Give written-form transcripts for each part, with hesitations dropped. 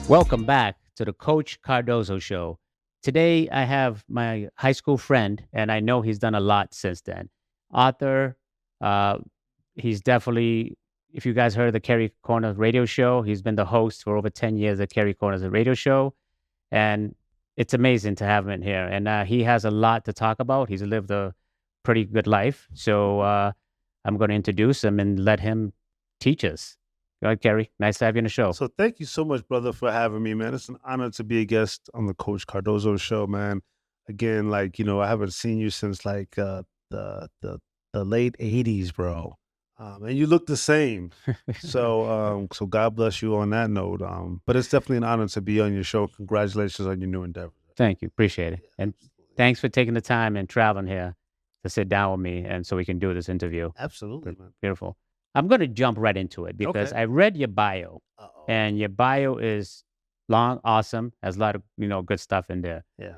Welcome back to the Coach Cardoso Show. Today, I have my high school friend, and I know he's done a lot since then. Author, uh, he's definitely, if you guys heard of the Kerry Corners radio show, he's been the host for over 10 years of Kerry Corners radio show. And it's amazing to have him in here. And he has a lot to talk about. He's lived a pretty good life. So I'm going to introduce him and let him teach us. Go ahead, Kerry. Nice to have you on the show. So thank you so much, brother, for having me, man. It's an honor to be a guest on the Coach Cardozo show, man. Again, I haven't seen you since the the late '80s, bro. And you look the same. So God bless you on that note. But it's definitely an honor to be on your show. Congratulations on your new endeavor. Thank you. Appreciate it. Yeah, And absolutely. thanks for taking the time and traveling here to sit down with me and so we can do this interview. Absolutely, man. Beautiful. I'm going to jump right into it because Okay. I read your bio Uh-oh. and your bio is long, awesome, has a lot of, good stuff in there. Yeah.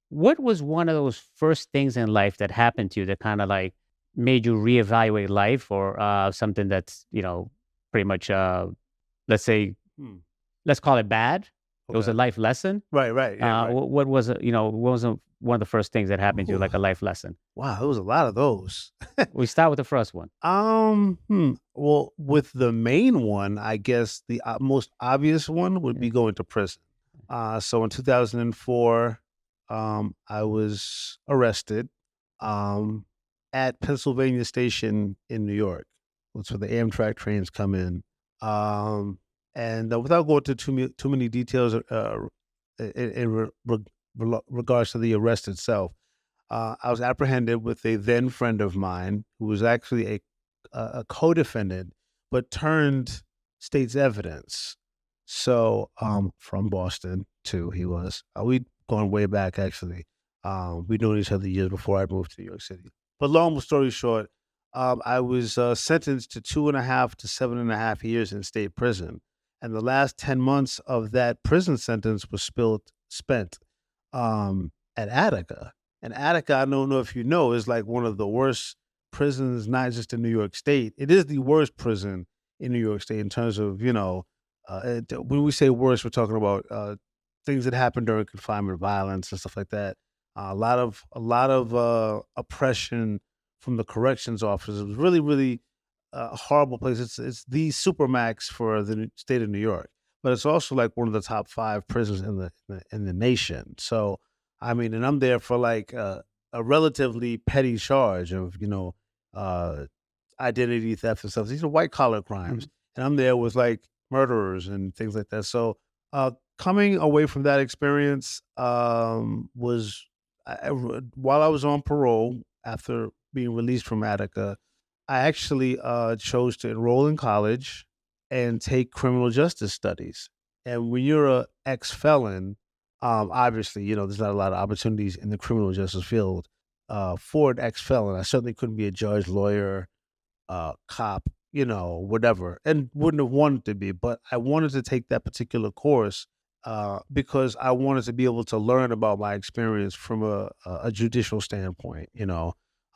What was one of those first things in life that happened to you that kind of like made you reevaluate life or something that's, pretty much, let's say, Hmm. let's call it bad? It was a Okay. life lesson. Right. Yeah, right. What was it? What was one of the first things that happened to you, Ooh, like a life lesson? wow, there was a lot of those. We start with the first one. Well, with the main one, I guess the most obvious one would Yeah. be going to prison. So in 2004, I was arrested um, at Pennsylvania Station in New York. That's where the Amtrak trains come in. Um, and without going into too many details, regards to the arrest itself, I was apprehended with a then friend of mine who was actually a co-defendant, but turned state's evidence. So, from Boston too, he was. We'd gone way back actually. We'd known each other years before I moved to New York City. But long story short, I was sentenced to 2.5 to 7.5 years in state prison, and the last 10 months of that prison sentence was spent at Attica. And Attica, I don't know if you know, is like one of the worst prisons, not just in New York State. It is the worst prison in New York State in terms of, when we say worst, we're talking about things that happen during confinement, violence and stuff like that. A lot of oppression from the corrections officers. It was really, really a horrible place. It's the supermax for the state of New York, but it's also like one of the top 5 prisons in the nation. So I mean, and I'm there for like a relatively petty charge of, uh, identity theft and stuff. These are white collar crimes. Mhm. And I'm there with like murderers and things like that. So coming away from that experience was while I was on parole after being released from Attica, I actually chose to enroll in college and take criminal justice studies. And when you're a ex felon, obviously, there's not a lot of opportunities in the criminal justice field for an ex felon. I certainly couldn't be a judge, lawyer, cop, whatever, and wouldn't have wanted to be. But I wanted to take that particular course because I wanted to be able to learn about my experience from a judicial standpoint.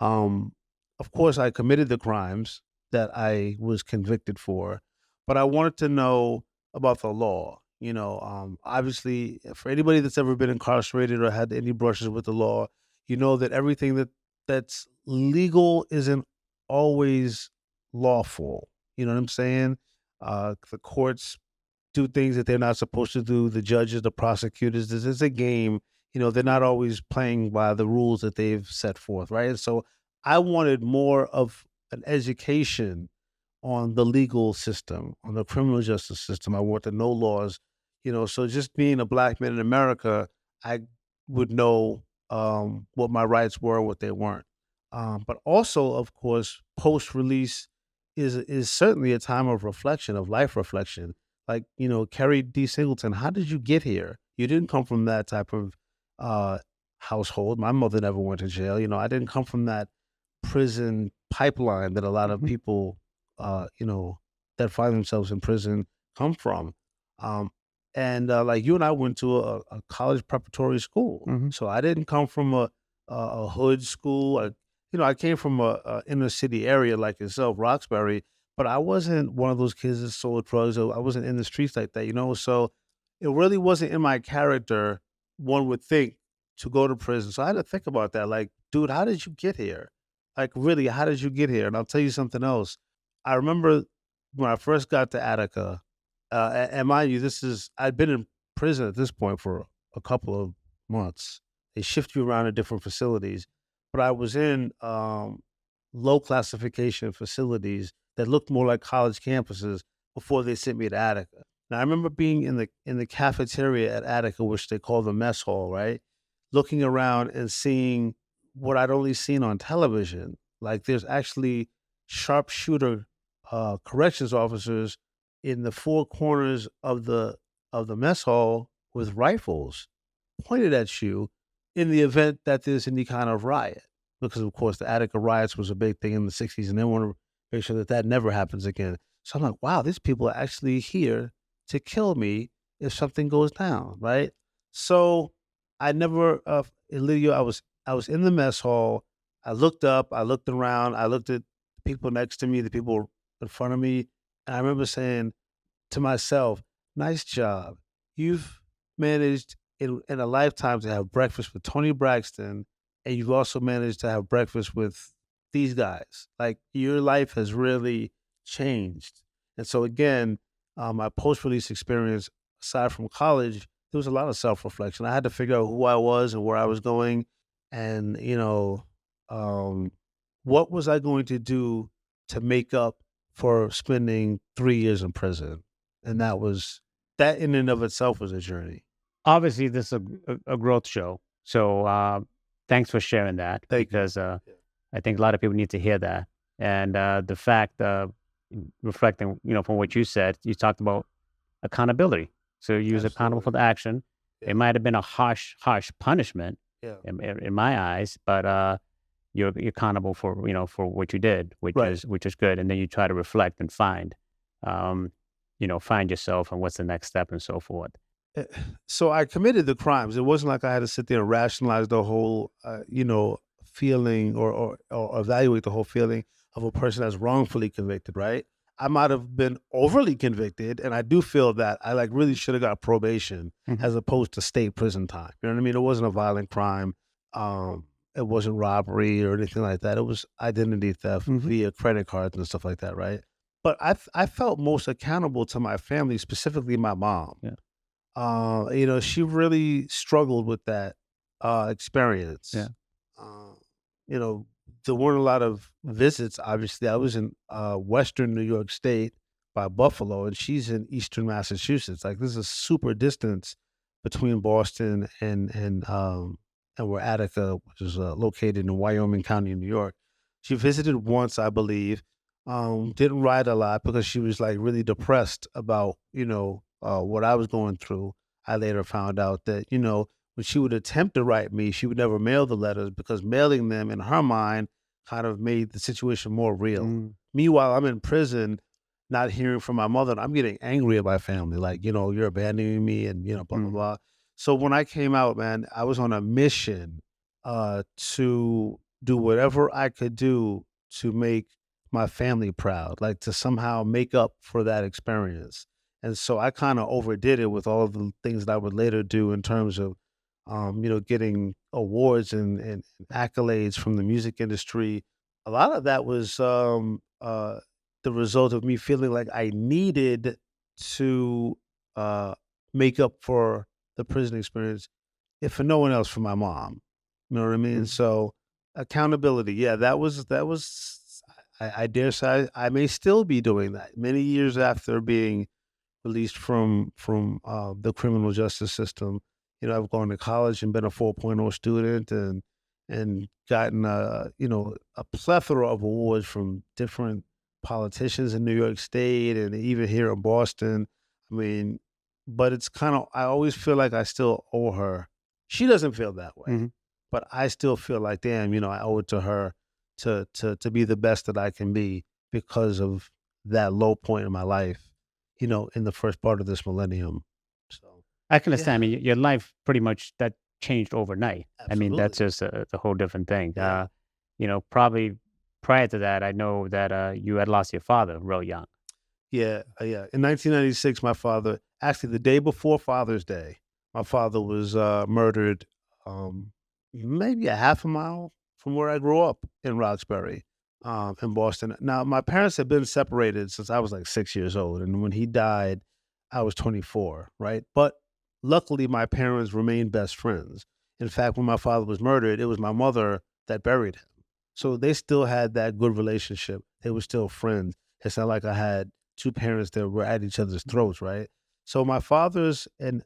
Um, of course, I committed the crimes that I was convicted for, but I wanted to know about the law. Obviously, for anybody that's ever been incarcerated or had any brushes with the law, you know that everything that's legal isn't always lawful. You know what I'm saying? The courts do things that they're not supposed to do. The judges, the prosecutors, this is a game. They're not always playing by the rules that they've set forth, right? And so I wanted more of an education on the legal system, on the criminal justice system. I want to know laws, so just being a black man in America, I would know what my rights were, what they weren't. But also, of course, post release is certainly a time of reflection, of life reflection. Like, Kerry D. Singleton, how did you get here? You didn't come from that type of uh, household. My mother never went to jail. I didn't come from that prison pipeline that a lot of Mhm. people, that find themselves in prison come from. Um, and like you and I went to a college preparatory school, Mhm. so I didn't come from a hood school. I came from a inner city area like yourself, Roxbury, but I wasn't one of those kids that sold drugs. Or I wasn't in the streets like that. So it really wasn't in my character, one would think, to go to prison. So I had to think about that. Like, dude, how did you get here? Like, really, how did you get here? And I'll tell you something else. I remember when I first got to Attica, and mind you, I'd been in prison at this point for a couple of months. They shift you around to different facilities, but I was in low classification facilities that looked more like college campuses before they sent me to Attica. Now I remember being in the cafeteria at Attica, which they call the mess hall, right? Looking around and seeing what I'd only seen on television. Like there's actually sharpshooter corrections officers in the four corners of the mess hall with rifles pointed at you in the event that there's any kind of riot. Because of course the Attica riots was a big thing in the '60s, and they want to make sure that that never happens again. So I'm like, wow, these people are actually here to kill me if something goes down, right? So I never, ILIDIO, I was in the mess hall. I looked up, I looked around, I looked at the people next to me, the people in front of me, and I remember saying to myself, "Nice job. You've managed in a lifetime to have breakfast with Tony Braxton, and you've also managed to have breakfast with these guys. Like your life has really changed." And so again, my post-release experience, aside from college, there was a lot of self-reflection. I had to figure out who I was and where I was going, and um, what was I going to do to make up for spending 3 years in prison, and that in and of itself was a journey. Obviously, this is a growth show. So thanks for sharing that Thank you. because Yeah. I think a lot of people need to hear that. And the fact, reflecting, from what you said, you talked about accountability. So you was accountable for Absolutely. the action. It Yeah. might have been a harsh punishment Yeah. in my eyes, but you're accountable for for what you did, Right. which is good. And then you try to reflect and um, find yourself and what's the next step and so forth. Eh, so I committed the crimes. It wasn't like I had to sit there and rationalize the whole, feeling or evaluate the whole feeling of a person that's wrongfully convicted, right? I might have been overly convicted, and I do feel that I like really should have got probation Mhm. as opposed to state prison time. You know what I mean? It wasn't a violent crime. Um, it wasn't robbery or anything like that. It was identity theft Mhm. via credit cards and stuff like that, right? But I felt most accountable to my family, specifically my mom. Yeah. She really struggled with that Yeah. experience. Uh, you know, there weren't a lot of visits. Obviously, I was in Western New York State by Buffalo, and she's in Eastern Massachusetts. Like, this is super distance between Boston and where Attica, which is located in Wyoming County, New York. She visited once, I believe. Didn't write a lot because she was like really depressed about what I was going through. I later found out that when she would attempt to write me, she would never mail the letters because mailing them in her mind kind of made the situation more real. Mm. Meanwhile, I'm in prison, not hearing from my mother, and I'm getting angry at my family, like, you're abandoning me and, blah, blah, Mhm. blah. So when I came out, man, I was on a mission to do whatever I could do to make my family proud, like to somehow make up for that experience. And so I kind of overdid it with all of the things that I would later do in terms of, getting awards and accolades from the music industry. A lot of that was the result of me feeling like I needed to uh, make up for the prison experience, if for no one else, for my mom. You know what I mean? Mhm. So accountability, yeah, that was. I dare say I may still be doing that many years after being released from the criminal justice system. I've gone to college and been a 4.0 student and gotten a plethora of awards from different politicians in New York State and even here in Boston. I mean, but it's kind of I always feel like I still owe her. She doesn't feel that way, Mhm. but I still feel like, damn, I owe it to her to be the best that I can be because of that low point in my life, in the first part of this millennium. So, I can yeah, understand. I mean, your life pretty much that changed overnight. I mean, that's absolutely. just a whole different thing. Yeah. Probably prior to that, I know that you had lost your father real young. Yeah, yeah. In 1996, my father, actually the day before Father's Day, my father was murdered, um, maybe a half a mile from where I grew up in Roxbury, in Boston. Now, my parents had been separated since I was like 6 years old, and when he died, I was 24, right? But luckily, my parents remained best friends. In fact, when my father was murdered, it was my mother that buried him. So they still had that good relationship. They were still friends. It's not like I had two parents that were at each other's throats, right? So my father's and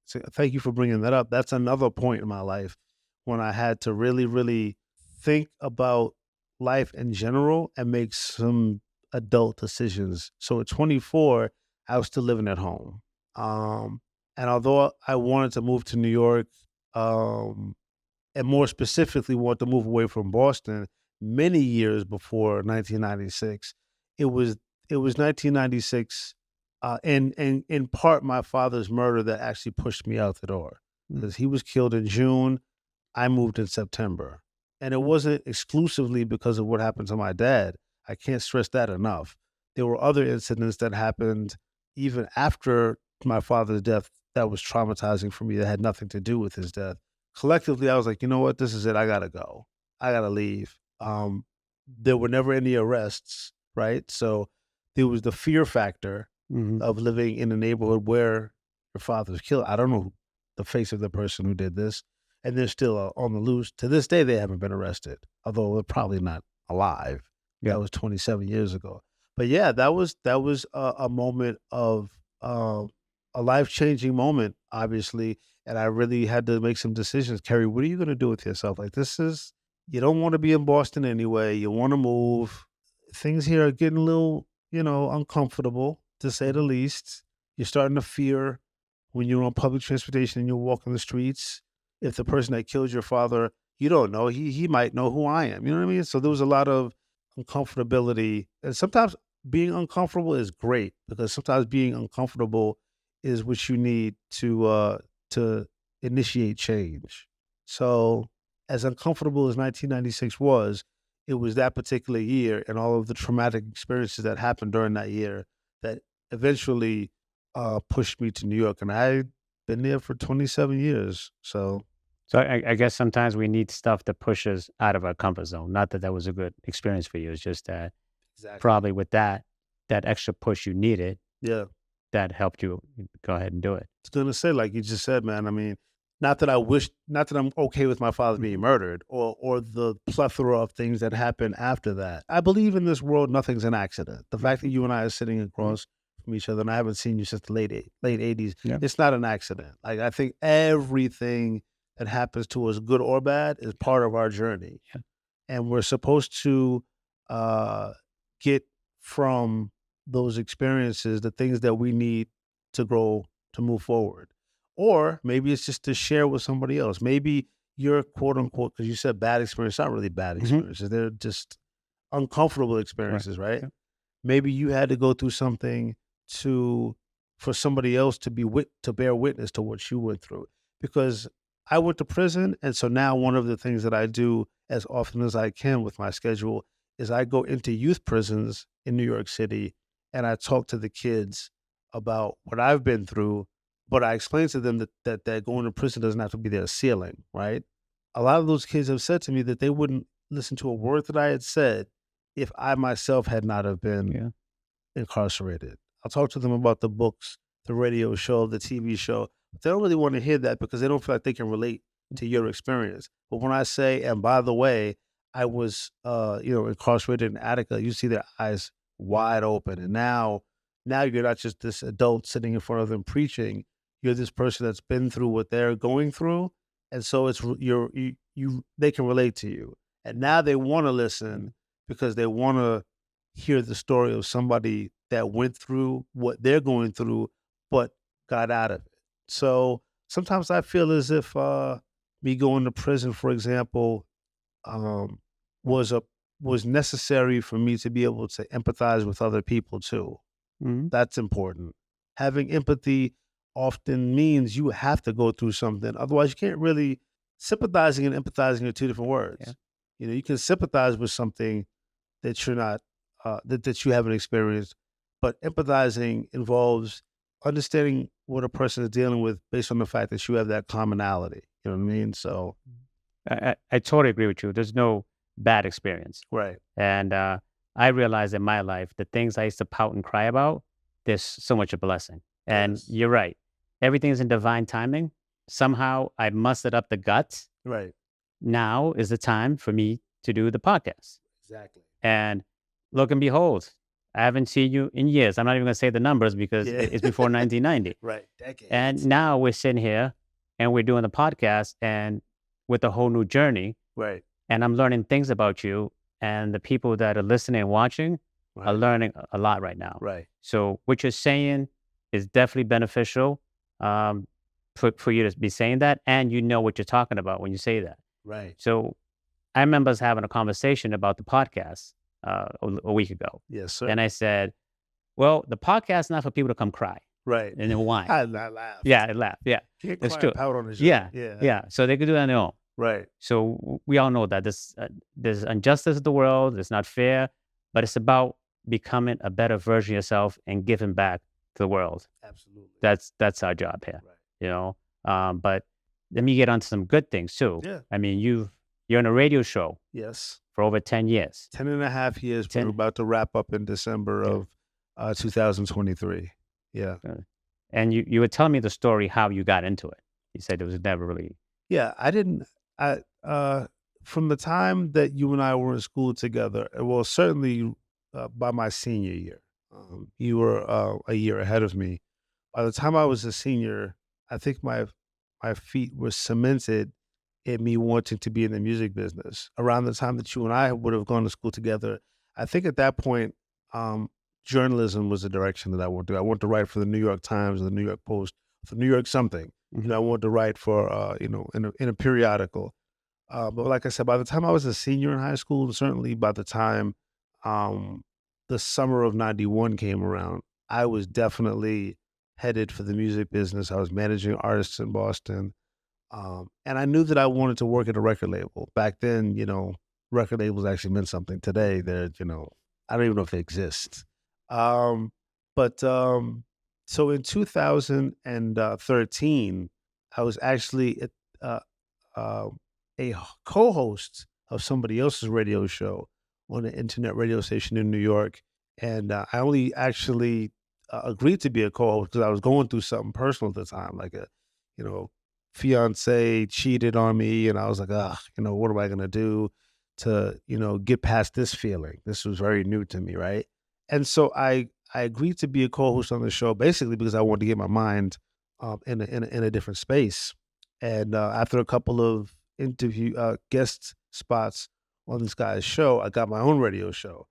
so thank you for bringing that up. That's another point in my life when I had to really, really think about life in general and make some adult decisions. So at 24, I was still living at home. Um, and although I wanted to move to New York, um, and more specifically want to move away from Boston many years before 1996. It was it was 1996, and in part my father's murder that actually pushed me out the door Mm. because he was killed in June. I moved in September, and it wasn't exclusively because of what happened to my dad. I can't stress that enough. There were other incidents that happened even after my father's death that was traumatizing for me that had nothing to do with his death. Collectively, I was like, "You know what? This is it. I gotta go. I gotta leave." There were never any arrests, right? So there was the fear factor Mhm. of living in a neighborhood where your father was killed. I don't know the face of the person who did this, and they're still on the loose. To this day, they haven't been arrested, although they're probably not alive. Yeah. That was 27 years ago. But yeah, that was a moment of a life changing moment, obviously, and I really had to make some decisions. Kerry, what are you going to do with yourself? Like this is you don't want to be in Boston anyway. You want to move. Things here are getting a little, uncomfortable to say the Mhm. least. You're starting to fear when you're on public transportation and you're walking the streets. If the person that killed your father, you don't know, he might know who I am. You know what I mean? So there was a lot of uncomfortability. And sometimes being uncomfortable is great because sometimes being uncomfortable is what you need to initiate change. So as uncomfortable as 1996 was, it was that particular year and all of the traumatic experiences that happened during that year that eventually pushed me to New York, and I've been there for 27 years. So So I guess sometimes we need stuff to push us out of our comfort zone. Not that that was a good experience for you. It's just that exactly, probably with that extra push you needed, yeah. that helped you go ahead and do it. Was gonna say, like you just said, man. I mean, not that I'm okay with my father being Mhm. murdered, or the plethora of things that happened after that. I believe in this world, nothing's an accident. The fact that Mhm. you and I are sitting Mhm. across from each other, and I haven't seen you since the late '80s, Yeah. it's not an accident. Like I think everything that happens to us, good or bad, is Yeah. part of our journey, Yeah. and we're supposed to uh, get from those experiences the things that we need to grow to move forward. Or maybe it's just to share with somebody else. Maybe your quote unquote, because you said bad experience, not really bad Mhm. experiences. They're just uncomfortable Right. experiences, right? Yeah. Maybe you had to go through something to for somebody else to to bear witness to what you went through. Because I went to prison, and so now one of the things that I do as often as I can with my schedule is I go into youth prisons in New York City and I talk to the kids about what I've been through, but I explain to them that going to prison doesn't have to be their ceiling, right? A lot of those kids have said to me that they wouldn't listen to a word that I had said if I myself had not have been Yeah. incarcerated. I'll talk to them about the books, the radio show, the TV show. But they don't really want to hear that because they don't feel like they can relate to your experience. But when I say, and by the way, I was incarcerated in Attica, you see their eyes wide open. And now you're not just this adult sitting in front of them preaching. You're this person that's been through what they're going through. And so they can relate to you. And now they want to Yeah. listen because they want to hear the story of somebody that went through what they're going through, but got out of it. So sometimes I feel as if me going to prison, for example, um, was a was necessary for me to be able to empathize with other people too. Mhm. That's important. Having empathy often means you have to go through something. Otherwise, you can't really sympathizing and empathizing are two different Yeah. words. You know, you can sympathize with something that you're not that you haven't experienced, but empathizing involves understanding what a person is dealing with based on the fact that you have that commonality. You know what I mean? So, I totally agree with you. There's no bad experience. right. And I realized in my life, the things I used to pout and cry about, there's so much a blessing. And Yes. you're right. Everything is in divine timing. Somehow I mustered up the guts. Right. Now is the time for me to do the podcast. Exactly. And look and behold, I haven't seen you in years. I'm not even going to say the numbers because Yeah. it's before 1990. Right. And Decades. now we're sitting here and we're doing the podcast and with a whole new journey. Right. And I'm learning things about you. And the people that are listening and watching are Right. learning a lot right now. Right. So what you're saying is definitely beneficial um, for you to be saying that. And you know what you're talking about when you say that. Right. So I remember us having a conversation about the podcast a week ago. Yes, sir. And I said, well, the podcast is not for people to come cry Right. and then whine. I laughed. Yeah, I laughed. Yeah, Can't that's cry true. and pout on the show. Yeah, Yeah. yeah. So they could do that on their own. Right. So we all know that there's injustice in the world. It's not fair, but it's about becoming a better version of yourself and giving back to the world. Absolutely. That's our job here, Right. you know. But let me get onto some good things too. Yeah. I mean, you're on a radio show Yes. for over 10 years. 10 and a half years. We're 10 about to wrap up in December Yeah. of 2023. Yeah. And you were telling me the story how you got into it. You said it was never really. Yeah. From the time that you and I were in school together, well, certainly by my senior year, you were a year ahead of me. By the time I was a senior, I think my feet were cemented in me wanting to be in the music business. Around the time that you and I would have gone to school together, I think at that point, um, journalism was the direction that I wanted to. I wanted to write for the New York Times or the New York Post, for New York something. You know, I wanted to write for in a periodical. But like I said, by the time I was a senior in high school, and certainly by the time um, the summer of '91 came around, I was definitely headed for the music business. I was managing artists in Boston. And I knew that I wanted to work at a record label. Back then, record labels actually meant something. Today, I don't even know if they exist. Um, but so in 2013, I was actually uh, uh, co-host of somebody else's radio show on an internet radio station in New York. And I only actually agreed to be a co-host because I was going through something personal at the time, like you know, fiance cheated on me, and I was like, ah, what am I gonna do to, get past this feeling? This was very new to me, right? And so I agreed to be a co-host on the show basically because I wanted to get my mind in a different space. And after a couple of interview guest spots on this guy's show, I got my own radio show.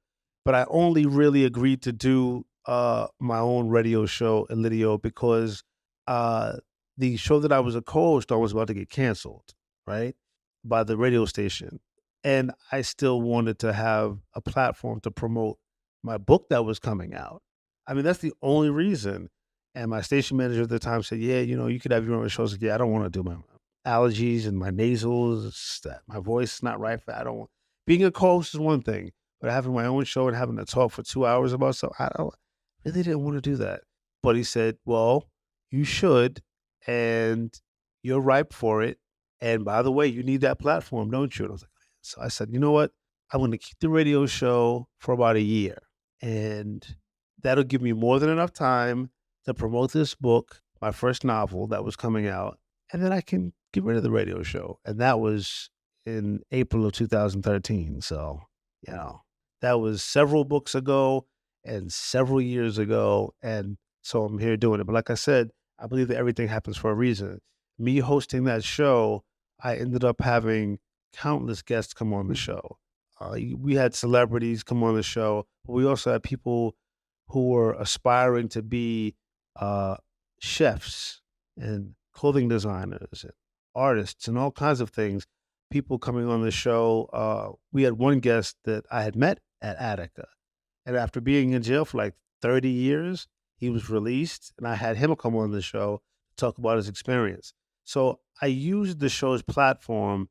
But I only really agreed to do my own radio show, ILIDIO, because uh, the show that I was a co-host on was about to get canceled, right, by the radio station. And I still wanted to have a platform to promote my book that was coming out. I mean, that's the only reason. And my station manager at the time said, "Yeah, you could have your own show." I said, "Yeah, I don't want to do my allergies and my nasals. My voice is not right for. I don't want." Being a co-host is one thing, but having my own show and having to talk for 2 hours about something, I don't really didn't want to do that. But he said, "Well, you should, and you're ripe for it. And by the way, you need that platform, don't you?" And I was like, so I said, "You know what? I'm going to keep the radio show for about a year, and that'll give me more than enough time to promote this book, my first novel that was coming out, and then I can get rid of the radio show." And that was in April of 2013. So, you know, that was several books ago and several years ago. And so I'm here doing it. But like I said, I believe that everything happens for a reason. Me hosting that show, I ended up having countless guests come on the show. We had celebrities come on the show, but we also had people who were aspiring to be uh, chefs and clothing designers and artists and all kinds of things. People coming on the show. We had one guest that I had met at Attica, and after being in jail for like 30 years, he was released, and I had him come on the show to talk about his experience. So I used the show's platform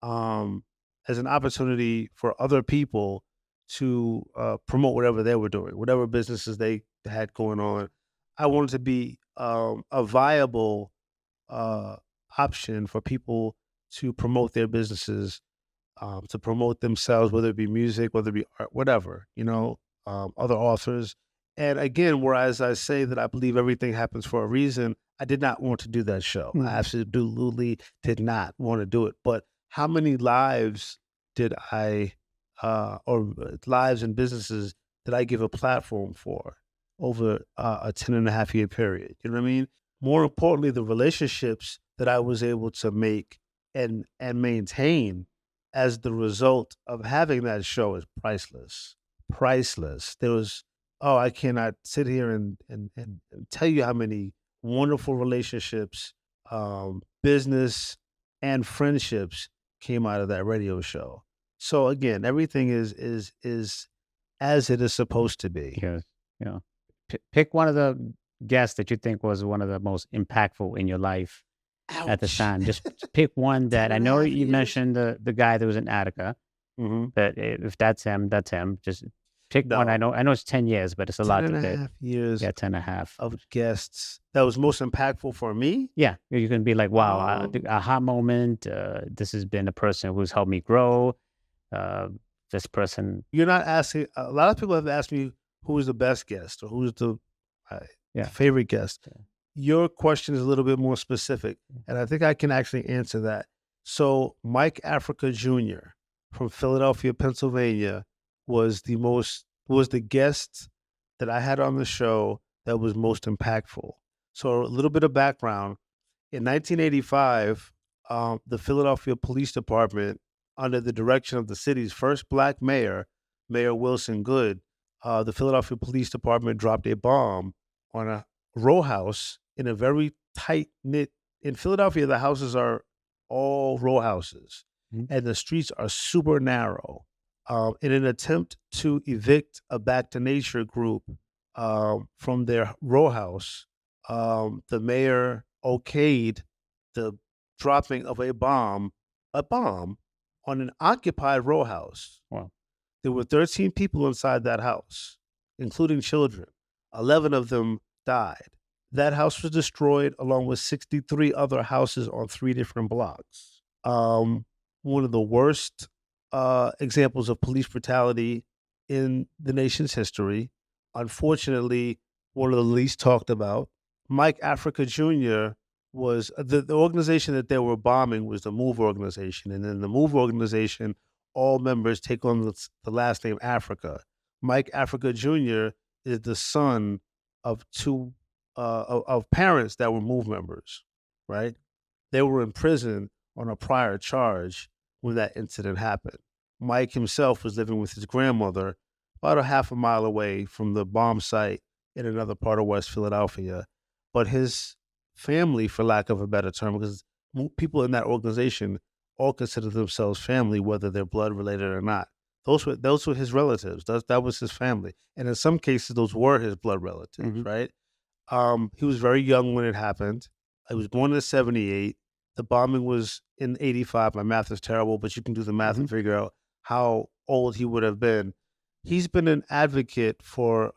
um, as an opportunity for other people to promote whatever they were doing, whatever businesses they had going on. I wanted to be a viable uh, option for people to promote their businesses, to promote themselves, whether it be music, whether it be art, whatever, other authors. And again, whereas I say that I believe everything happens for a reason, I did not want to do that show. I Mhm. absolutely did not want to do it. But how many lives did or lives and businesses did I give a platform for over a 10 and a half year period? You know what I mean? More importantly, the relationships that I was able to make and maintain as the result of having that show is priceless. Priceless. I cannot sit here and tell you how many wonderful relationships, business and friendships came out of that radio show. So again, everything is as it is supposed to be. Yes. Yeah. Pick one of the guests that you think was one of the most impactful in your life at the Ouch. time. Just pick one Ten that I and a know half you years? mentioned the guy that was in Attica, Mhm. but if that's him, that's him. Just pick one. No. I know it's 10 years, but it's a Ten lot and to a pick. half years Yeah, 10 and a half. of guests that was most impactful for me? Yeah, you can be like, wow, the Um, aha moment. This has been a person who's helped me grow. Uh, this person, you're not asking a lot of people have asked me who is the best guest or who's uh, the yeah, favorite guest. yeah. Your question is a little bit more specific, and I think I can actually answer that. So, Mike Africa Jr. from Philadelphia, Pennsylvania, was the guest that I had on the show that was most impactful. So, a little bit of background. In 1985, the Philadelphia Police Department, under the direction of the city's first black mayor, Mayor Wilson Goode, the Philadelphia Police Department dropped a bomb on a row house in a very tight knit. In Philadelphia, the houses are all row houses, Mhm. and the streets are super narrow. In an attempt to evict a Back to Nature group from their row house, the mayor okayed the dropping of a bomb on an occupied row house. Wow. There were 13 people inside that house, including children. 11 of them died. That house was destroyed along with 63 other houses on 3 different blocks. One of the worst examples of police brutality in the nation's history. Unfortunately, one of the least talked about. Mike Africa Jr. was the organization that they were bombing was the Move organization. And then the Move organization, all members take on the last name Africa. Mike Africa Jr. is the son of two of parents that were Move members, right? They were in prison on a prior charge when that incident happened. Mike himself was living with his grandmother about a half a mile away from the bomb site in another part of West Philadelphia. But his family, for lack of a better term, because people in that organization all consider themselves family, whether they're blood related or not. Those were his relatives. That was his family, and in some cases, those were his blood relatives. Mhm. Right? He was very young when it happened. He was born in '78. The bombing was in '85. My math is terrible, but you can do the math Mhm. and figure out how old he would have been. He's been an advocate for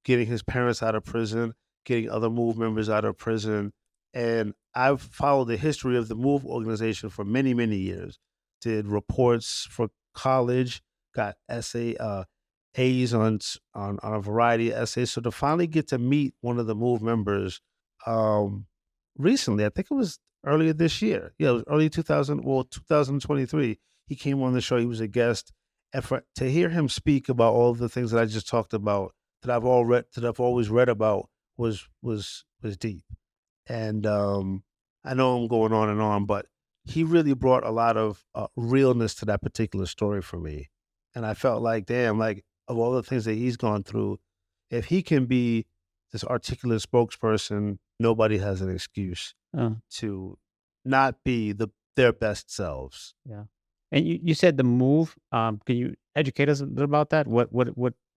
getting his parents out of prison, getting other MOVE members out of prison, and I've followed the history of the MOVE organization for many, many years. Did reports for college, got A's on a variety of essays. So to finally get to meet one of the MOVE members um, recently, I think it was earlier this year. Yeah, it was early 2023. He came on the show. He was a guest, and to hear him speak about all the things that I just talked about that I've always read about was deep. And I know I'm going on and on, but he really brought a lot of realness to that particular story for me. And I felt like, damn, like of all the things that he's gone through, if he can be this articulate spokesperson, nobody has an excuse Uh, to not be their best selves. yeah. And you said the move. Can you educate us a little about that? What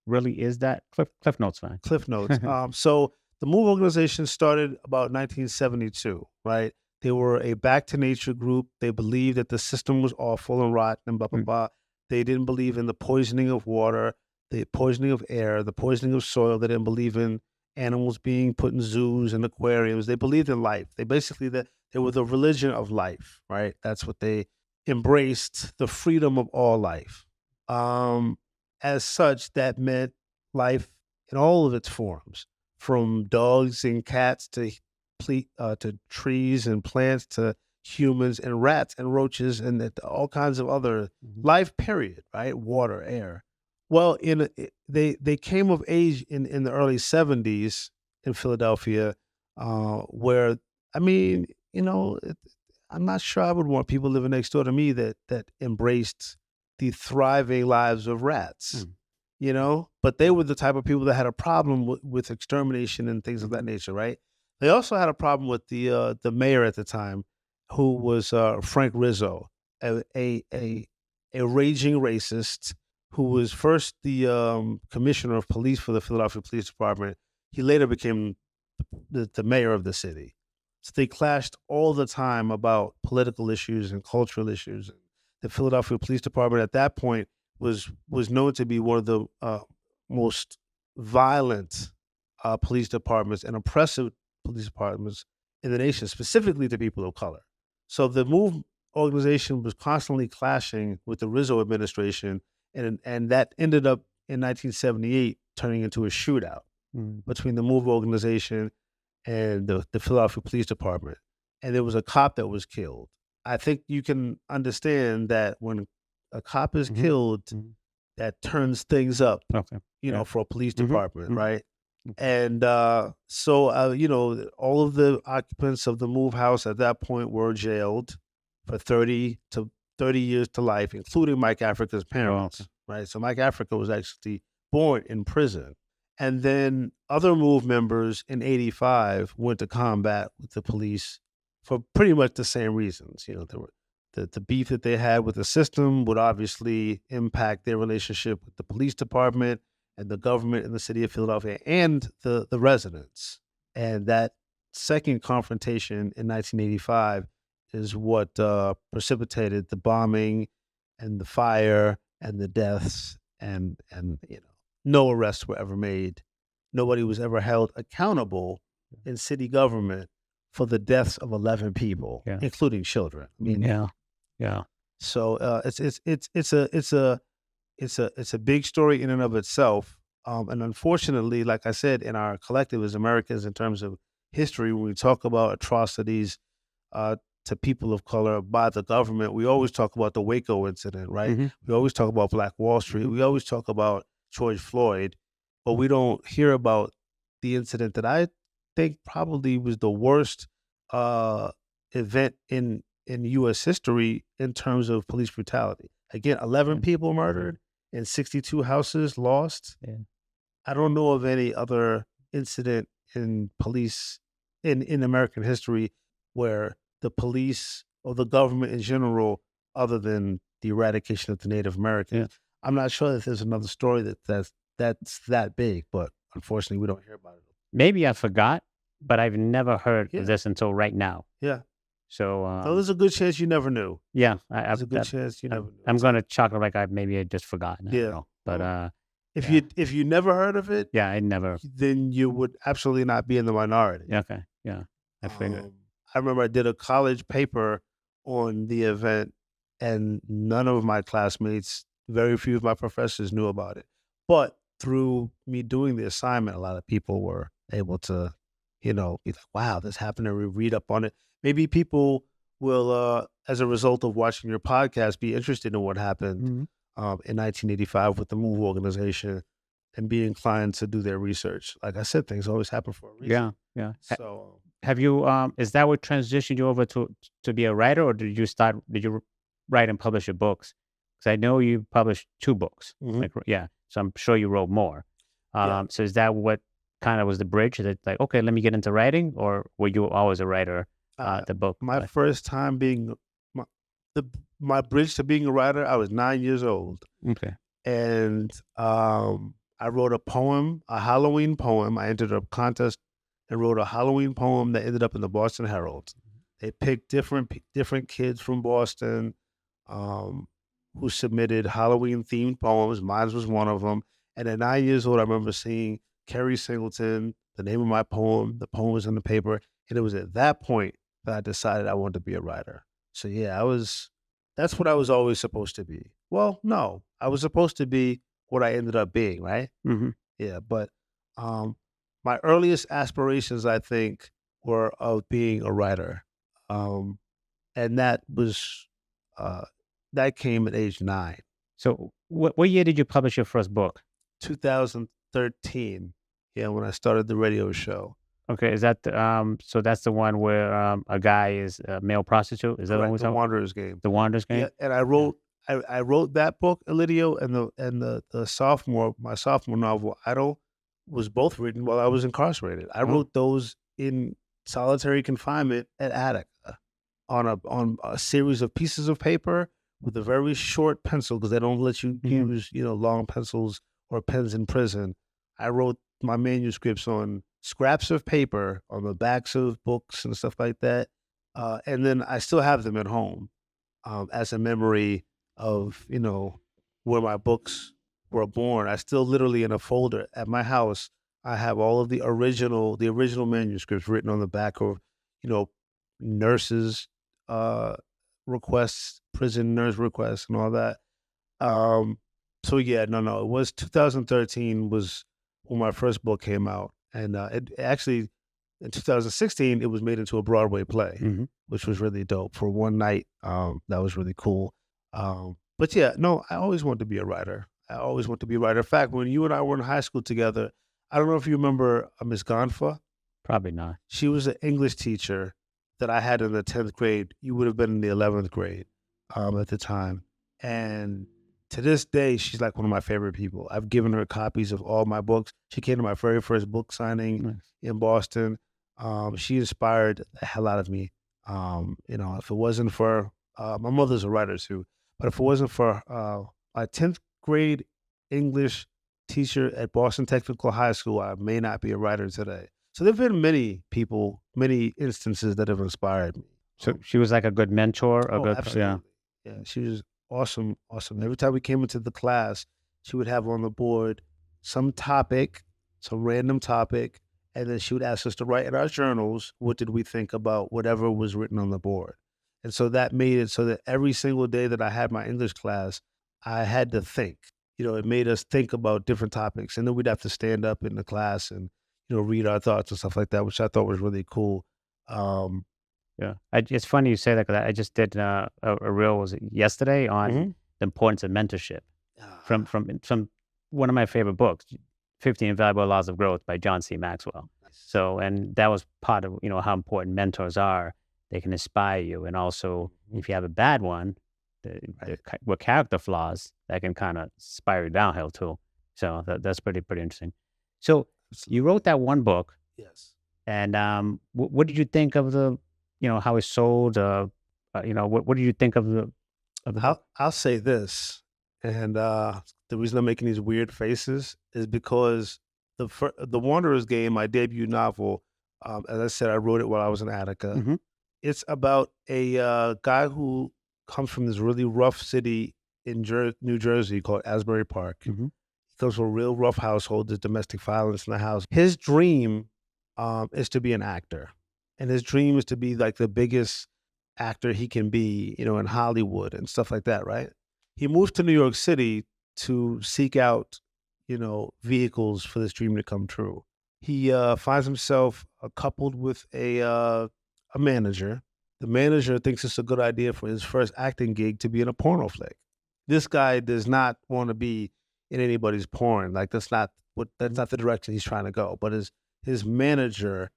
really is that? Cliff notes, fine. Cliff notes. So the MOVE organization started about 1972, right? They were a back to nature group. They believed that the system was awful and rotten and blah, blah, Mm, blah. They didn't believe in the poisoning of water. the poisoning of air, the poisoning of soil. They didn't believe in animals being put in zoos and aquariums. They believed in life. They were the religion of life, right? That's what they embraced, the freedom of all life. Um, as such, that meant life in all of its forms, from dogs and cats to trees and plants to humans and rats and roaches and all kinds of other Mhm. life. Period. Right? Water, air. Well, they came of age in the early '70s in Philadelphia, where I mean, I'm not sure I would want people living next door to me that embraced the thriving lives of rats, Mm. but they were the type of people that had a problem with extermination and things of that Mhm. nature, right? They also had a problem with the mayor at the time, who was Frank Rizzo, a a a, a raging racist who was first the commissioner of police for the Philadelphia Police Department. He later became the mayor of the city. So they clashed all the time about political issues and cultural issues. The Philadelphia Police Department at that point was known to be one of the most violent police departments and oppressive police departments in the nation, specifically to people of color. So the MOVE organization was constantly clashing with the Rizzo administration, and that ended up in 1978 turning into a shootout Mm. between the MOVE organization and the Philadelphia Police Department, and there was a cop that was killed. I think you can understand that when a cop is Mhm. killed, Mhm. that turns things up, Okay. Yeah. for a police Mhm. department, Mhm. right? Okay. And all of the occupants of the MOVE house at that point were jailed for 30 years to life, including Mike Africa's Oh, okay. parents, right? So Mike Africa was actually born in prison. And then other MOVE members in '85 went to combat with the police for pretty much the same reasons. There were the beef that they had with the system would obviously impact their relationship with the police department and the government in the city of Philadelphia and the residents. And that second confrontation in 1985 is what precipitated the bombing and the fire and the deaths, and no arrests were ever made. Nobody was ever held accountable in city government for the deaths of 11 people, Yeah. including children. I mean, Yeah. Yeah. so it's a big story in and of itself. And unfortunately, like I said, in our collective as Americans, in terms of history, when we talk about atrocities uh, to people of color by the government, we always talk about the Waco incident, right? Mhm. We always talk about Black Wall Street. Mhm. We always talk about George Floyd, but we don't hear about the incident that I think probably was the worst uh, event in U.S. history in terms of police brutality. Again, 11 Yeah. people murdered and 62 houses lost. Yeah. I don't know of any other incident in police in American history where the police or the government in general, other than the eradication of the Native Yeah. Americans. I'm not sure that there's another story that's that big, but unfortunately, we don't hear about it. Maybe I forgot, but I've never heard of Yeah, this until right now. yeah. So, No, there's a good chance you never knew. yeah, There's a good chance you never knew. I'm gonna chalk it like I maybe I just forgotten. I don't Yeah. know, but Well, if yeah, you never heard of it, yeah, I never. then you would absolutely not be in the minority. Yeah, okay, yeah, I figured. Um, I remember I did a college paper on the event, and none of my classmates, very few of my professors knew about it. But through me doing the assignment, a lot of people were able to, be like, wow, this happened, and we read up on it. Maybe people will, as a result of watching your podcast, be interested in what happened Mhm. in 1985 with the MOVE organization and be inclined to do their research. Like I said, things always happen for a reason. Yeah, yeah. So, Have you? Is that what transitioned you over to be a writer, or did you start? Did you write and publish your books? Because I know you published 2 books. mhm. Like, yeah, so I'm sure you wrote more. Yeah. So is that what kind of was the bridge? That like, okay, let me get into writing, or were you always a writer? Uh, The book. my first time being my the my bridge to being a writer, I was 9 years old, Okay. and, I wrote a poem, a Halloween poem. I entered a contest and wrote a Halloween poem that ended up in the Boston Herald. They picked different kids from Boston, um, who submitted Halloween-themed poems. Mine was one of them, And at 9 years old, I remember seeing Kerry Singleton, the name of my poem. The poem was in the paper, and it was at that point that I decided I wanted to be a writer. So yeah, I was. That's what I was always supposed to be. Well, no, I was supposed to be what I ended up being, right? Hmm. Yeah, but um, my earliest aspirations, I think, were of being a writer, um, and uh, that came at age 9, So, what year did you publish your first book? 2013. Yeah, when I started the radio show. Okay, is that so that's the one where a guy is a male prostitute? Is that the one Correct, we The talking? Wanderer's Game. The Wanderers Yeah, game? and Yeah. I wrote that book, ILIDIO, and the sophomore my sophomore novel, Idol, was both written while I was incarcerated. I Oh, wrote those in solitary confinement at Attica on a series of pieces of paper with a very short pencil because they don't let you mhm. use, long pencils or pens in prison. I wrote my manuscripts on scraps of paper on the backs of books and stuff like that. And then I still have them at home as a memory of where my books were born. I still literally in a folder at my house. I have all of the original manuscripts written on the back of you know nurses uh, requests, prison nurse requests, and all that. Um, so yeah, no, it was 2013 was when my first book came out, and it actually in 2016 it was made into a Broadway play, Mhm. which was really dope for one night. That was really cool. But yeah, no, I always wanted to be a writer. I always wanted to be a writer. In fact, when you and I were in high school together, I don't know if you remember Miss Gonfa. Probably not. She was an English teacher that I had in the 10th grade. You would have been in the 11th grade at the time. And to this day, she's like one of my favorite people. I've given her copies of all my books. She came to my very first book signing Nice. in Boston. She inspired the hell out of me. If it wasn't for my mother's a writer too, but if it wasn't for my 10th grade English teacher at Boston Technical High School, I may not be a writer today. So there've been many people, many instances that have inspired me. So she was like a good mentor, a Oh, good yeah. absolutely. Yeah, she was awesome, awesome. Every time we came into the class, she would have on the board some topic, some random topic, and then she would ask us to write in our journals what did we think about whatever was written on the board. And so that made it so that every single day that I had my English class, I had to think. It made us think about different topics. And then we'd have to stand up in the class and, read our thoughts and stuff like that, which I thought was really cool. Um, Yeah, it's funny you say that 'cause I just did a reel was it yesterday on mhm. the importance of mentorship from Ah, one of my favorite books, 15 Invaluable Laws of Growth by John C. Maxwell. nice. So, and that was part of how important mentors are. They can inspire you, and also Mhm. if you have a bad one, Right. with character flaws, that can kind of spiral downhill too. So that's pretty interesting. So you Absolutely. wrote that one book, Yes. and what did you think of how it sold? What did you think of the book? I'll say this, and the reason I'm making these weird faces is because the Wanderers Game, my debut novel, as I said, I wrote it while I was in Attica. Hmm. It's about a guy who comes from this really rough city in New Jersey called Asbury Park. Hmm. He comes from a real rough household. There's domestic violence in the house. His dream is to be an actor, and his dream is to be like the biggest actor he can be, in Hollywood and stuff like that. Right? He moves to New York City to seek out, vehicles for this dream to come true. He finds himself coupled with a manager. The manager thinks it's a good idea for his first acting gig to be in a porno flick. This guy does not want to be in anybody's porn. Like that's Hmm. not the direction he's trying to go. But his manager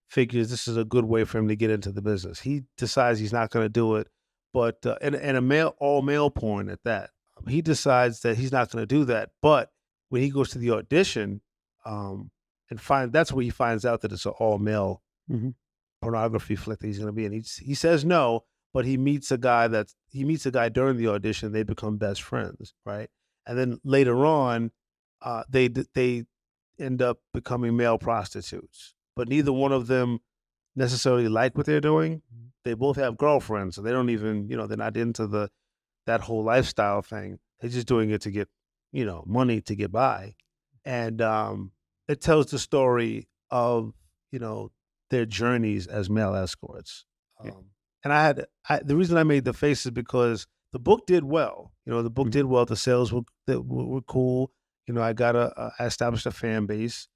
figures this is a good way for him to get into the business. He decides he's not going to do it, but and a male all male porn at that. He decides that he's not going to do that. But when he goes to the audition, um, and that's where he finds out that it's an all male Hmm. pornography flick that he's going to be in. He says no, but he meets a guy during the audition. They become best friends, right? And then later on, they end up becoming male prostitutes. But neither one of them necessarily like what they're doing. They both have girlfriends, so they don't even they're not into that whole lifestyle thing. They're just doing it to get money to get by. and it tells the story of you know their journeys as male escorts. Yeah. And the reason I made the face is because the book did well. The book Mm, did well. The sales were cool. I established a fan base.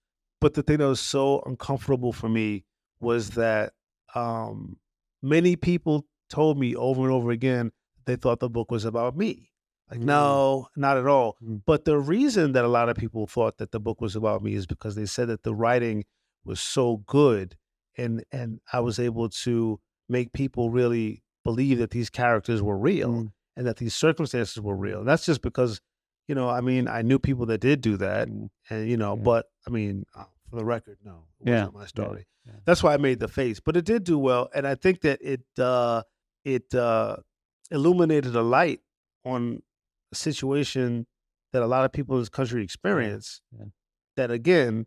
But the thing that was so uncomfortable for me was that um, many people told me over and over again they thought the book was about me. Like, mm, no, not at all. mm, But the reason that a lot of people thought that the book was about me is because they said that the writing was so good, and I was able to make people really believe that these characters were real mm, and that these circumstances were real. And that's just because, I mean, I knew people that did do that, mm. and Yeah. but I mean, for the record, no, it Yeah. wasn't my Yeah. story. Yeah. That's why I made the face, but it did do well, and I think that it illuminated a light on a situation that a lot of people in this country Yeah. experience. Yeah. That again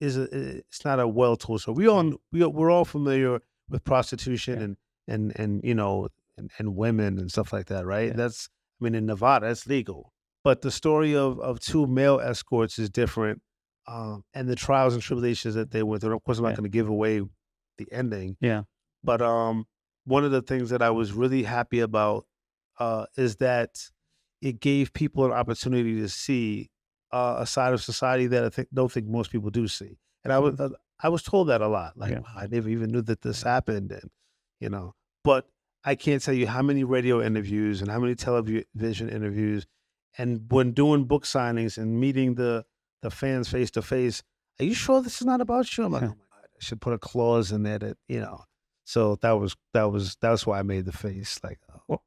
it's not a well told. So we're all familiar with prostitution Yeah. and women and stuff like that, right? Yeah. I mean, in Nevada, it's legal. But the story of two male escorts is different, and the trials and tribulations that they went through. Of course, I'm not Yeah. going to give away the ending, Yeah. but one of the things that I was really happy about is that it gave people an opportunity to see a side of society that don't think most people do see. And I was told that a lot. Like, Yeah. wow, I never even knew that this happened, and you know. But I can't tell you how many radio interviews and how many television interviews, and when doing book signings and meeting the fans face to face. Are you sure this is not about you? I'm like, oh my god, I should put a clause in there that. So that's why I made the face like, oh, Well,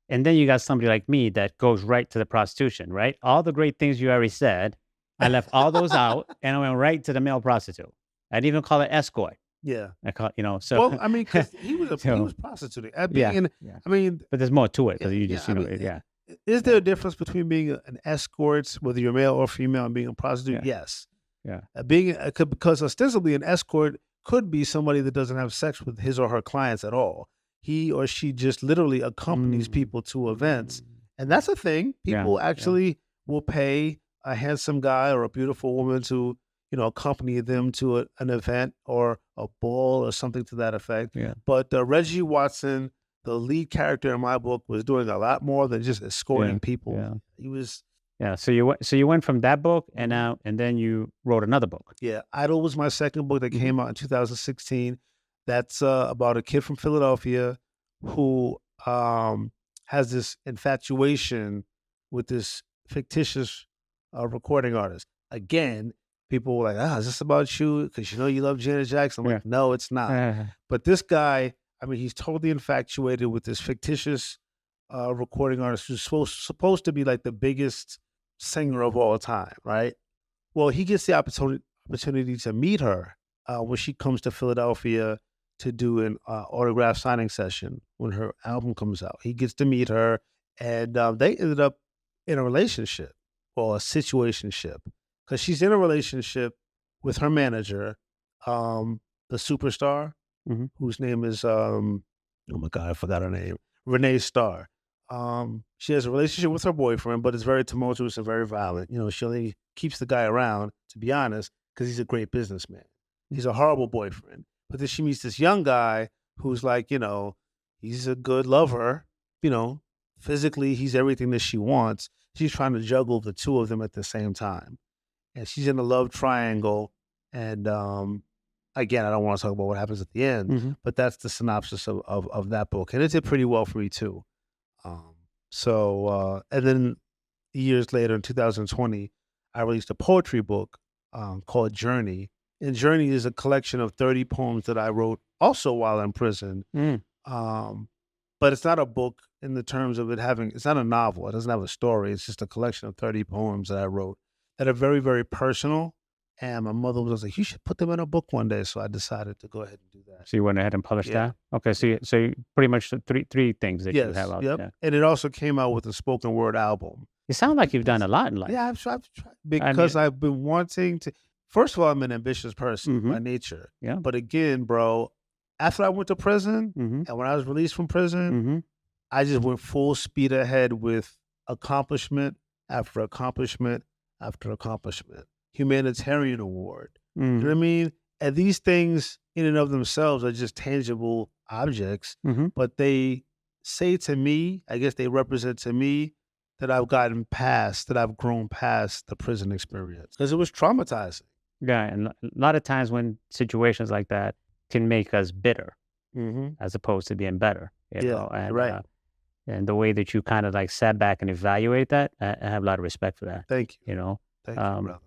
and then you got somebody like me that goes right to the prostitution, right? All the great things you already said, I left all those out and I went right to the male prostitute. I didn't even call it escort. yeah. I call, so, Well, I mean, because he so was prostituting. At yeah, being in, yeah. I mean, But there's more to it yeah, because you yeah. just, I mean, yeah, is there yeah, a difference between being an escort, whether you're male or female, and being a prostitute? yeah, Yes. yeah, Because ostensibly an escort could be somebody that doesn't have sex with his or her clients at all. He or she just literally accompanies mm, people to events, mm, and that's a thing. yeah, People yeah, actually will pay a handsome guy or a beautiful woman to accompany them to an event or a ball or something to that effect. yeah, But Reggie Watson, the lead character in my book, was doing a lot more than just yeah, escorting people. yeah, He was yeah. So you went from that book and Mhm. then you wrote another book. Yeah, Idol was my second book that Hmm. came out in 2016. That's about a kid from Philadelphia who has this infatuation with this fictitious recording artist. Again, people were like, "Ah, is this about you? Because you love Janet Jackson." I'm Yeah. like, "No, it's not." But this guy, I mean, he's totally infatuated with this fictitious recording artist who's supposed to be like the biggest singer of all time, right? Well, he gets the opportunity to meet her when she comes to Philadelphia to do an autograph signing session when her album comes out. He gets to meet her, and they ended up in a relationship or a situationship because she's in a relationship with her manager, the superstar Hmm. whose name is oh my god, I forgot her name, Renee Starr. She has a relationship with her boyfriend, but it's very tumultuous and very violent. She only keeps the guy around, to be honest, because he's a great businessman. He's a horrible boyfriend. But then she meets this young guy who's like, he's a good lover. You know, physically, he's everything that she wants. She's trying to juggle the two of them at the same time, and she's in a love triangle. And again, I don't want to talk about what happens at the end, Hmm. but that's the synopsis of that book, and it did pretty well for me too. Um, and then years later in 2020, I released a poetry book called Journey. And Journey is a collection of 30 poems that I wrote also while in prison. Mm. Um, but it's not a book in the terms of it's not a novel. It doesn't have a story. It's just a collection of 30 poems that I wrote that are very, very personal. And my mother was like, you should put them in a book one day. So I decided to go ahead and do that. So you went ahead and published Yeah. that. Okay, so you pretty much the three things that you have Yes. out Yep. there. And it also came out with a spoken word album. You sound like you've done a lot in life. Yeah, I've tried I because mean, I've been wanting to. First of all, I'm an ambitious person hmm, by nature. yeah, But again, bro, after I went to prison hmm, and when I was released from prison, hmm, I just went full speed ahead with accomplishment after accomplishment after accomplishment. humanitarian award. You know what Mhm. I mean? And these things in and of themselves are just tangible objects, Mhm. but they say to me, I guess they represent to me that I've gotten past, that I've grown past the prison experience because it was traumatizing. Yeah, and a lot of times when situations like that can make us bitter Hmm. as opposed to being better, Yeah, right. and the way that you kind of like sat back and evaluate that, I have a lot of respect for that, Thank you. you know? Thank you, Um, brother.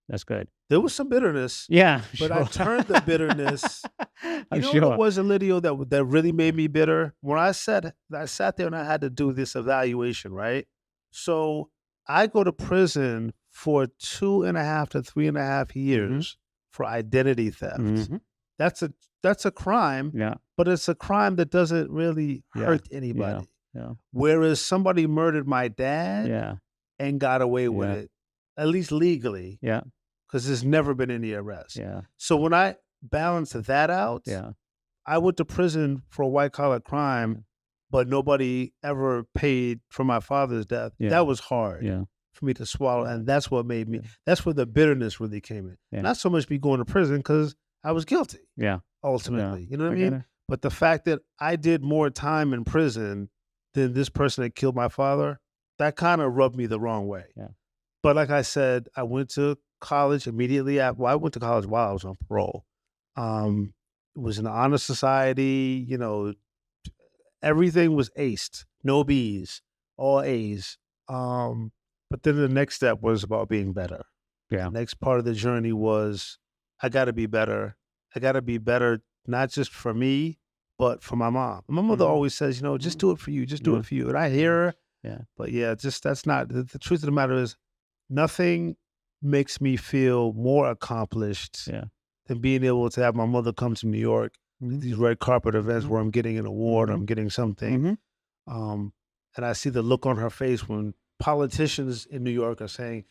that's good. There was some bitterness, Yeah, but I sure. turned the bitterness. You I'm know what it sure. was, Elidio, that really made me bitter? When I sat there and I had to do this evaluation, right? So I go to prison for 2.5 to 3.5 years Mhm. for identity theft. Mhm. That's a that's a crime, Yeah. but it's a crime that doesn't really Yeah. hurt Yeah. anybody. Yeah. Whereas somebody murdered my dad Yeah. and got away with Yeah. it, at least legally, Yeah. 'cause there's never been any arrest. Yeah. So when I balance that out, Yeah. I went to prison for a white collar crime, Yeah. but nobody ever paid for my father's death. Yeah. That was hard Yeah. for me to swallow, Yeah. and that's what made me Yeah. that's where the bitterness really came in. Yeah. Not so much me going to prison because I was guilty Yeah. Yeah. ultimately, you know what I I get mean? it. But the fact that I did more time in prison than this person that killed my father, that kinda rubbed me the wrong way. Yeah. But like I said, I went to college immediately after. Well, I went to college while I was on parole. Um, was in the honor society, everything was aced, no B's, all A's. Um, but then the next step was about being better. The Yeah. next part of the journey was I gotta be better. I gotta be better, not just for me, but for my mom. My mother Mhm. always says, just Mhm. do it for you, just do Yeah. it for you. And I hear Yeah. her, Yeah. but yeah, just that's not the truth of the matter is nothing makes me feel more accomplished Yeah. than being able to have my mother come to New York to Mhm. these red carpet events Mhm. where I'm getting an award, Mhm. I'm getting something. Mhm. Um, and I see the look on her face when politicians in New York are saying,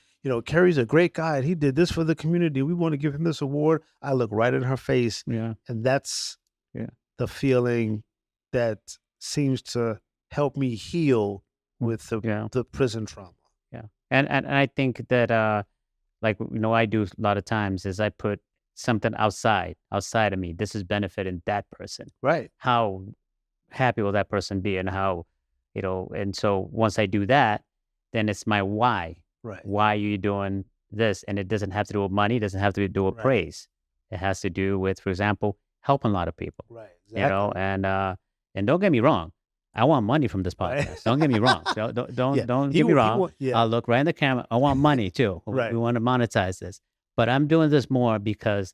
Kerry's a great guy. And he did this for the community. We want to give him this award. I look right in her face. Yeah. And that's Yeah. the feeling that seems to help me heal Mm. with the, Yeah. the prison trauma. Yeah. And I think that like I do a lot of times is I put something outside of me. This is benefiting that person. Right. How happy will that person be and how and so once I do that, then it's my why. Right. Why are you doing this? And it doesn't have to do with money, it doesn't have to do with Right. praise. It has to do with, for example, helping a lot of people. Right. Exactly. And don't get me wrong, I want money from this Right. podcast. Don't get me wrong. Yeah. Don't get me He wrong. want yeah. I'll look right in the camera. I want money too. We Right. want to monetize this. But I'm doing this more because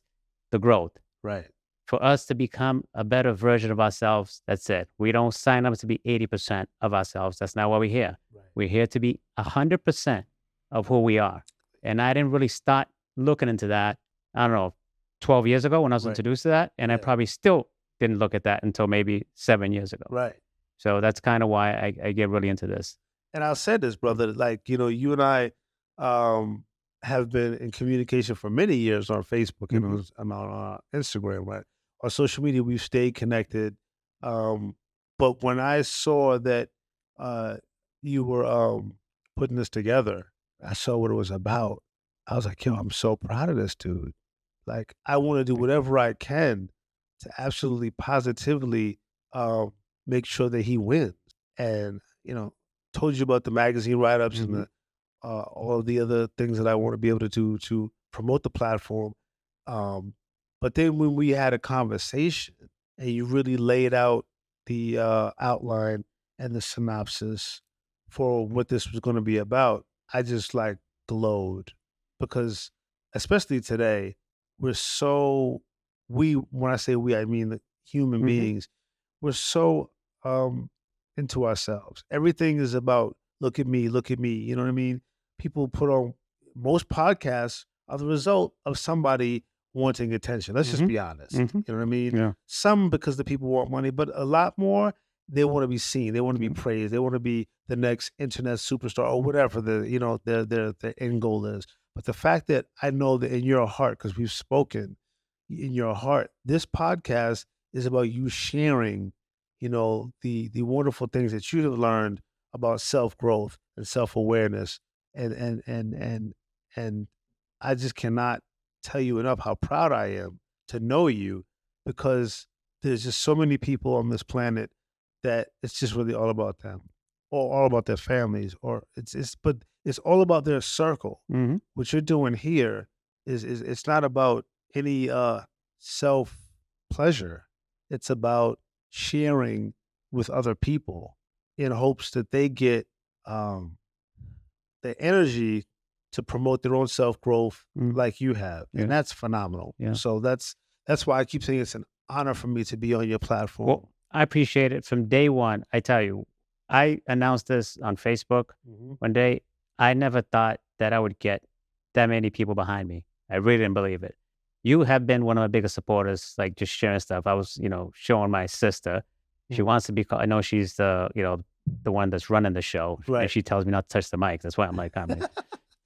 the growth. Right. For us to become a better version of ourselves, that's it. We don't sign up to be 80% of ourselves. That's not why we're here. Right. We're here to be 100% of who we are. And I didn't really start looking into that, I don't know, 12 years ago when I was Right. introduced to that. And I Yeah. probably still didn't look at that until maybe 7 years ago. Right. So that's kind of why I get really into this. And I'll say this, brother, like, you and I have been in communication for many years on Facebook and Hmm. on Instagram, right? On social media, we've stayed connected. But when I saw that uh, you were putting this together, I saw what it was about. I was like, yo, I'm so proud of this dude. Like, I want to do whatever I can to absolutely positively make sure that he wins. And, told you about the magazine write-ups and Hmm. all of the other things that I want to be able to do to promote the platform. Um, but then when we had a conversation and you really laid out the outline and the synopsis for what this was going to be about, I just like glowed because, especially today, we're so when I say we, I mean the human Hmm. beings, we're so um into ourselves. Everything is about look at me. You know what I mean? People put on most podcasts are the result of somebody wanting attention. Let's just Hmm. be honest. Hmm. You know what I mean? Yeah. Some because the people want money, but a lot more they want to be seen. They want to be Yeah. praised. They want to be the next internet superstar or whatever their end goal is. But the fact that I know that in your heart, because we've spoken, in your heart, this podcast is about you sharing, the wonderful things that you have learned about self growth and self awareness, and and and and and I just cannot tell you enough how proud I am to know you, because there's just so many people on this planet that it's just really all about them, or all about their families, or but it's all about their circle. Hmm. What you're doing here is it's not about any self pleasure. It's about sharing with other people in hopes that they get um the energy to promote their own self growth Mm. like you have, and Yeah. that's phenomenal. Yeah. So that's why I keep saying it's an honor for me to be on your platform. Well, I appreciate it from day one. I tell you, I announced this on Facebook Mhm. one day. I never thought that I would get that many people behind me. I really didn't believe it. You have been one of my biggest supporters, like just sharing stuff. I was, showing my sister. She Mhm. wants to be called, I know she's the one that's running the show. And Right. she tells me not to touch the mic. That's why I'm like,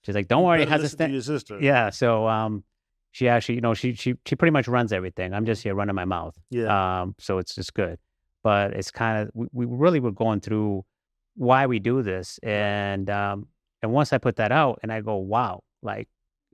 she's like, don't You worry, it better has a listen to stand. your sister. Yeah. So she actually, she pretty much runs everything. I'm just here running my mouth. Yeah. So it's just good. But it's kind of we really were going through why we do this. Right. And once I put that out and I go, wow, like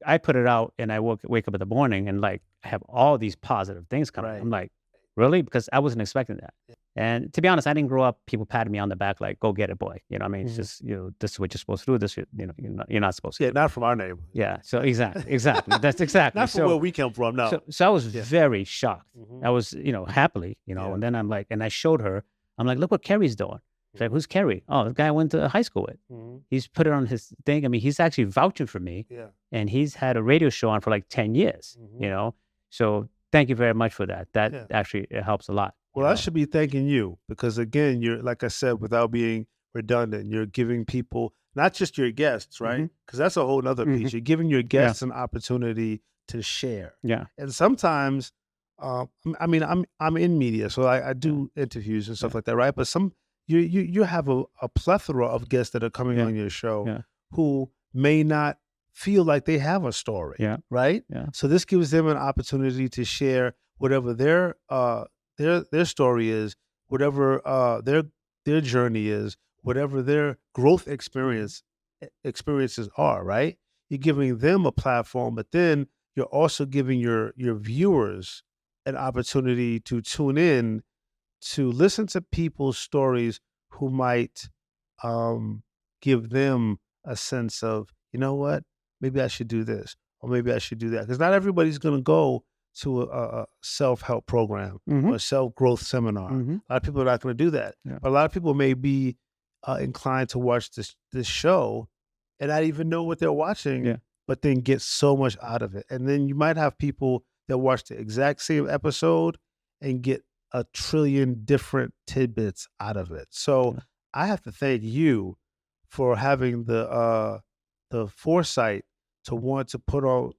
I put it out and I wake up in the morning and like I have all these positive things coming. Right. I'm like, really? Because I wasn't expecting that. Yeah. And to be honest, I didn't grow up people patting me on the back like, "Go get it, boy." You know what I mean? It's Mhm. just, this is what you're supposed to do. This, you're not supposed to Yeah, do. not from our neighborhood. Yeah. So exactly. That's exactly. Not from where we come from, no. So I was Yeah. very shocked. Mhm. I was, happily, Yeah. and then I'm like, and I showed her, I'm like, look what Kerry's doing. She's like, who's Kerry? Oh, the guy I went to high school with. Mhm. He's put it on his thing. I mean, he's actually vouching for me, Yeah. and he's had a radio show on for like 10 years, Mhm. So thank you very much for that. That Yeah. actually it helps a lot. Well, I should be thanking you because, again, you're, like I said, without being redundant, you're giving people, not just your guests, right? Hmm. Because that's a whole nother Hmm. piece. You're giving your Yeah. guests an opportunity to share. Yeah. And sometimes, I mean, I'm in media, so I Yeah. do interviews and stuff Yeah. like that, right? But you have a plethora of guests that are coming Yeah. on your show Yeah. who may not feel like they have a story, Yeah. right? Yeah. So this gives them an opportunity to share whatever their story is, whatever their journey is, whatever their growth experiences are, right? You're giving them a platform, but then you're also giving your viewers an opportunity to tune in to listen to people's stories who might um, give them a sense of, you know what, maybe I should do this or maybe I should do that. Because not everybody's going to go to a self help program Hmm. or a self growth seminar. Hmm. A lot of people are not going to do that. Yeah. But a lot of people may be inclined to watch this show and not even know what they're watching, Yeah. but then get so much out of it. And then you might have people that watch the exact same episode and get a trillion different tidbits out of it. So Yeah. I have to thank you for having the foresight to want to put out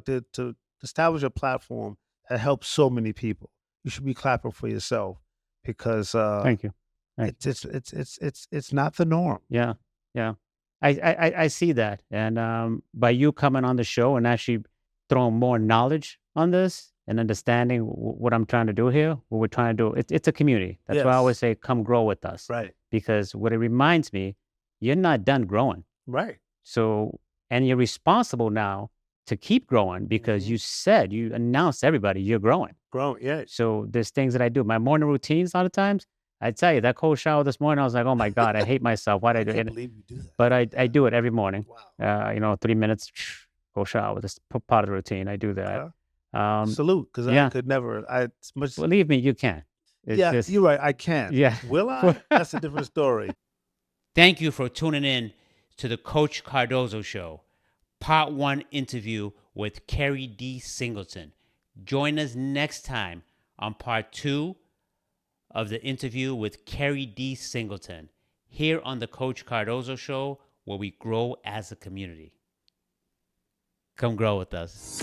to establish a platform that helps so many people. You should be clapping for yourself because Thank you. Thank it's not the norm. Yeah, yeah. I see that, and by you coming on the show and actually throwing more knowledge on this and understanding what I'm trying to do here, what we're trying to do, it's a community. That's why I always Yes. say, "Come grow with us," Right. because what it reminds me, you're not done growing. Right. So, and you're responsible now to keep growing because Mhm. you announced to everybody you're growing. Growing. Yeah. So there's things that I do. My morning routines, a lot of times, I tell you that cold shower this morning, I was like, oh my God, I hate myself. Why did I I do can't it? believe you do that. But I Yeah. do it every morning. Wow. 3 minutes, go shower. That's part of the routine. I do that. Okay. Um, Salute, because I yeah, could never. I as much. believe me, you can. It's Yeah, just, you're right. I can't. yeah. Will I? That's a different story. Thank you for tuning in to the Coach Cardoso Show, Part 1 interview with Carrie D. Singleton. Join us next time on Part 2 of the interview with Carrie D. Singleton here on the Coach Cardoso Show, where we grow as a community. Come grow with us.